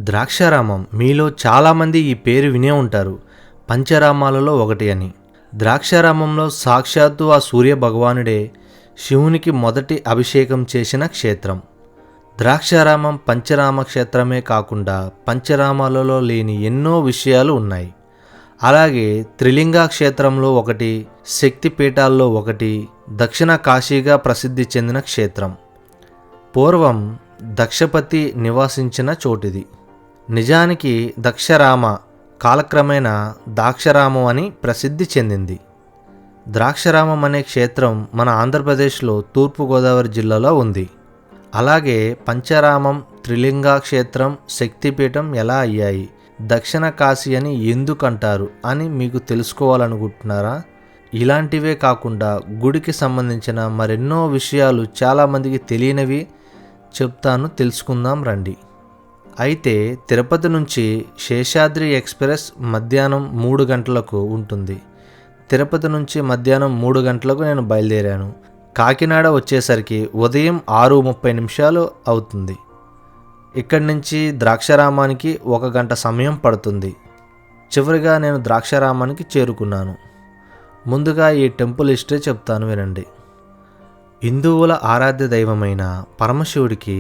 ద్రాక్షారామం మీలో చాలామంది ఈ పేరు వినే ఉంటారు. పంచరామాలలో ఒకటి అని. ద్రాక్షారామంలో సాక్షాత్తు ఆ సూర్య భగవానుడే శివునికి మొదటి అభిషేకం చేసిన క్షేత్రం. ద్రాక్షారామం పంచరామ క్షేత్రమే కాకుండా పంచరామాలలో లేని ఎన్నో విషయాలు ఉన్నాయి. అలాగే త్రిలింగ క్షేత్రంలో ఒకటి, శక్తిపీఠాల్లో ఒకటి, దక్షిణ కాశీగా ప్రసిద్ధి చెందిన క్షేత్రం. పూర్వం దక్షపతి నివాసించిన చోటిది. నిజానికి దక్షరామ కాలక్రమేణా దాక్షరామం అని ప్రసిద్ధి చెందింది. ద్రాక్షరామం అనే క్షేత్రం మన ఆంధ్రప్రదేశ్లో తూర్పుగోదావరి జిల్లాలో ఉంది. అలాగే పంచరామం, త్రిలింగ క్షేత్రం, శక్తిపీఠం ఎలా అయ్యాయి, దక్షిణ కాశీ అని ఎందుకంటారు అని మీకు తెలుసుకోవాలనుకుంటున్నారా? ఇలాంటివే కాకుండా గుడికి సంబంధించిన మరెన్నో విషయాలు చాలామందికి తెలియనివి చెప్తాను, తెలుసుకుందాం రండి. అయితే తిరుపతి నుంచి శేషాద్రి ఎక్స్ప్రెస్ మధ్యాహ్నం 3 గంటలకు ఉంటుంది. తిరుపతి నుంచి మధ్యాహ్నం 3 గంటలకు నేను బయలుదేరాను. కాకినాడ వచ్చేసరికి ఉదయం 6:30 అవుతుంది. ఇక్కడి నుంచి ద్రాక్షారామానికి 1 గంట సమయం పడుతుంది. చివరిగా నేను ద్రాక్షారామానికి చేరుకున్నాను. ముందుగా ఈ టెంపుల్ హిస్టరీ చెప్తాను, వినండి. హిందువుల ఆరాధ్య దైవమైన పరమశివుడికి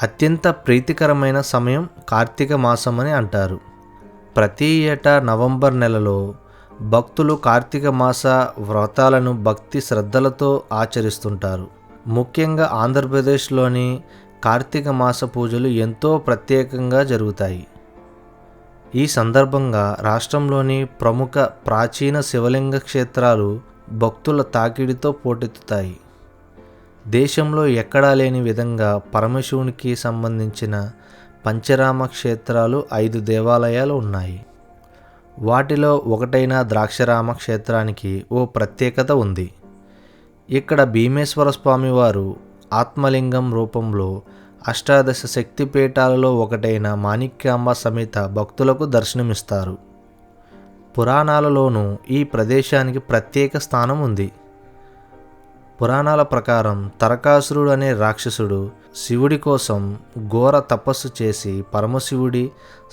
అత్యంత ప్రీతికరమైన సమయం కార్తీక మాసం అని అంటారు. ప్రతి ఏటా నవంబర్ నెలలో భక్తులు కార్తీక మాస వ్రతాలను భక్తి శ్రద్ధలతో ఆచరిస్తుంటారు. ముఖ్యంగా ఆంధ్రప్రదేశ్లోని కార్తీక మాస పూజలు ఎంతో ప్రత్యేకంగా జరుగుతాయి. ఈ సందర్భంగా రాష్ట్రంలోని ప్రముఖ ప్రాచీన శివలింగ క్షేత్రాలు భక్తుల తాకిడితో పోటెత్తుతాయి. దేశంలో ఎక్కడా లేని విధంగా పరమశివునికి సంబంధించిన పంచరామ క్షేత్రాలు 5 దేవాలయాలు ఉన్నాయి. వాటిలో ఒకటైన ద్రాక్షరామ క్షేత్రానికి ఓ ప్రత్యేకత ఉంది. ఇక్కడ భీమేశ్వర స్వామివారు ఆత్మలింగం రూపంలో అష్టాదశ శక్తిపీఠాలలో ఒకటైన మాణిక్యాంబ సమేత భక్తులకు దర్శనమిస్తారు. పురాణాలలోనూ ఈ ప్రదేశానికి ప్రత్యేక స్థానం ఉంది. పురాణాల ప్రకారం తరకాసురుడు అనే రాక్షసుడు శివుడి కోసం ఘోర తపస్సు చేసి పరమశివుడి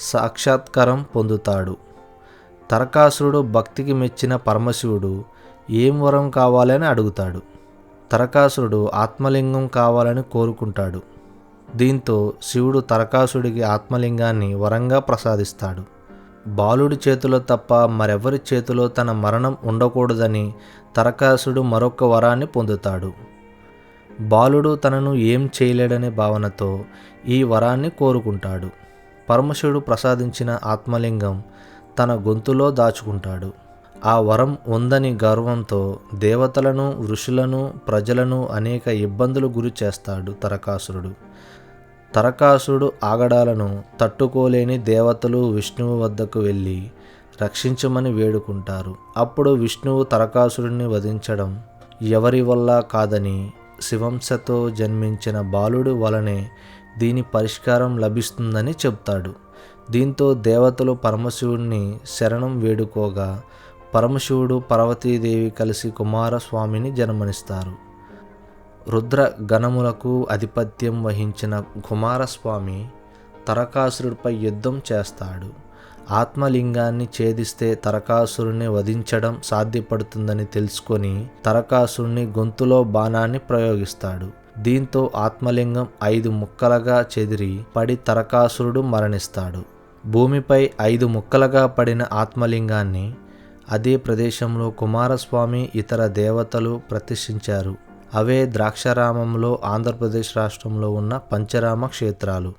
సాక్షాత్కారం పొందుతాడు. తరకాసురుడు భక్తికి మెచ్చిన పరమశివుడు ఏం వరం కావాలని అడుగుతాడు. తరకాసురుడు ఆత్మలింగం కావాలని కోరుకుంటాడు. దీంతో శివుడు తరకాసుడికి ఆత్మలింగాన్ని వరంగా ప్రసాదిస్తాడు. బాలుడి చేతిలో తప్ప మరెవరి చేతిలో తన మరణం ఉండకూడదని తరకాసుడు మరొక వరాన్ని పొందుతాడు. బాలుడు తనను ఏం చేయలేడనే భావనతో ఈ వరాన్ని కోరుకుంటాడు. పరమశివుడు ప్రసాదించిన ఆత్మలింగం తన గొంతులో దాచుకుంటాడు. ఆ వరం ఉందని గర్వంతో దేవతలను, ఋషులను, ప్రజలను అనేక ఇబ్బందులు గురి చేస్తాడు తరకాసురుడు. తరకాసురుడు ఆగడాలను తట్టుకోలేని దేవతలు విష్ణువు వద్దకు వెళ్ళి రక్షించమని వేడుకుంటారు. అప్పుడు విష్ణువు తరకాసురుడిని వధించడం ఎవరి వల్ల కాదని, శివంశతో జన్మించిన బాలుడు వలనే దీని పరిష్కారం లభిస్తుందని చెప్తాడు. దీంతో దేవతలు పరమశివుడిని శరణం వేడుకోగా పరమశివుడు, పార్వతీదేవి కలిసి కుమారస్వామిని జన్మనిస్తారు. రుద్ర గణములకు ఆధిపత్యం వహించిన కుమారస్వామి తరకాసురుడిపై యుద్ధం చేస్తాడు. ఆత్మలింగాన్ని ఛేదిస్తే తరకాసురుని వధించడం సాధ్యపడుతుందని తెలుసుకొని తరకాసురుని గొంతులో బాణాన్ని ప్రయోగిస్తాడు. దీంతో ఆత్మలింగం 5 ముక్కలుగా చెదిరి పడి తరకాసురుడు మరణిస్తాడు. భూమిపై 5 ముక్కలుగా పడిన ఆత్మలింగాన్ని అదే ప్రదేశంలో కుమారస్వామి, ఇతర దేవతలు ప్రతిష్ఠించారు. అవే ద్రాక్షారామంలో ఆంధ్రప్రదేశ్ రాష్ట్రంలో ఉన్న పంచరామ క్షేత్రాలు.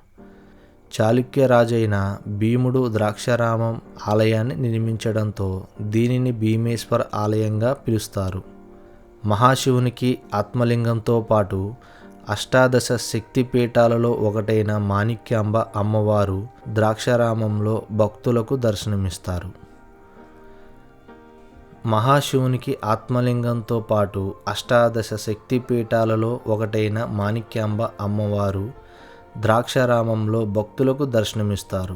చాళుక్య రాజైన భీముడు ద్రాక్షారామం ఆలయాన్ని నిర్మించడంతో దీనిని భీమేశ్వర ఆలయంగా పిలుస్తారు. మహాశివునికి ఆత్మలింగంతో పాటు అష్టాదశ శక్తిపీఠాలలో ఒకటైన మాణిక్యాంబ అమ్మవారు ద్రాక్షారామంలో భక్తులకు దర్శనమిస్తారు. మహాశివునికి ఆత్మలింగంతో పాటు అష్టాదశ శక్తిపీఠాలలో ఒకటైన మాణిక్యాంబ అమ్మవారు ద్రాక్షారామంలో భక్తులకు దర్శనమిస్తారు.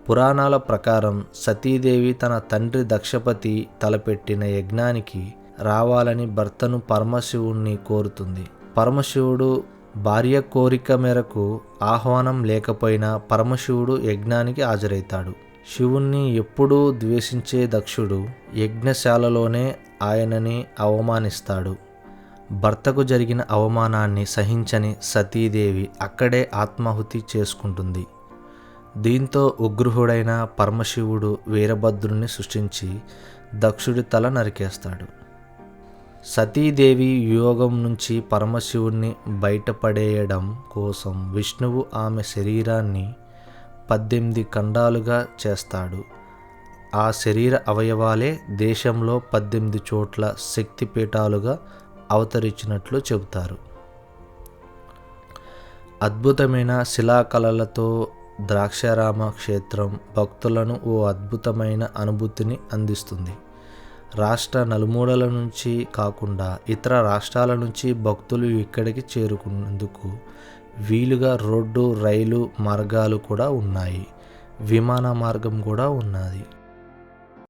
పురాణాల ప్రకారం సతీదేవి తన తండ్రి దక్షపతి తలపెట్టిన యజ్ఞానికి రావాలని భర్తను పరమశివుణ్ణి కోరుతుంది. పరమశివుడు భార్య కోరిక మేరకు ఆహ్వానం లేకపోయినా పరమశివుడు యజ్ఞానికి హాజరవుతాడు. శివుణ్ణి ఎప్పుడూ ద్వేషించే దక్షుడు యజ్ఞశాలలోనే ఆయనని అవమానిస్తాడు. భర్తకు జరిగిన అవమానాన్ని సహించని సతీదేవి అక్కడే ఆత్మాహుతి చేసుకుంటుంది. దీంతో ఉగ్రుహుడైన పరమశివుడు వీరభద్రుని సృష్టించి దక్షుడి తల నరికేస్తాడు. సతీదేవి యోగం నుంచి పరమశివుణ్ణి బయటపడేయడం కోసం విష్ణువు ఆమె శరీరాన్ని 18 ఖండాలుగా చేస్తాడు. ఆ శరీర అవయవాలే దేశంలో 18 చోట్ల శక్తిపీఠాలుగా అవతరించినట్లు చెబుతారు. అద్భుతమైన శిలాకళలతో ద్రాక్షారామ క్షేత్రం భక్తులను ఓ అద్భుతమైన అనుభూతిని అందిస్తుంది. రాష్ట్ర నలుమూలల నుంచి కాకుండా ఇతర రాష్ట్రాల నుంచి భక్తులు ఇక్కడికి చేరుకునేందుకు వీలుగా రోడ్డు, రైలు మార్గాలు కూడా ఉన్నాయి. విమాన మార్గం కూడా ఉన్నది.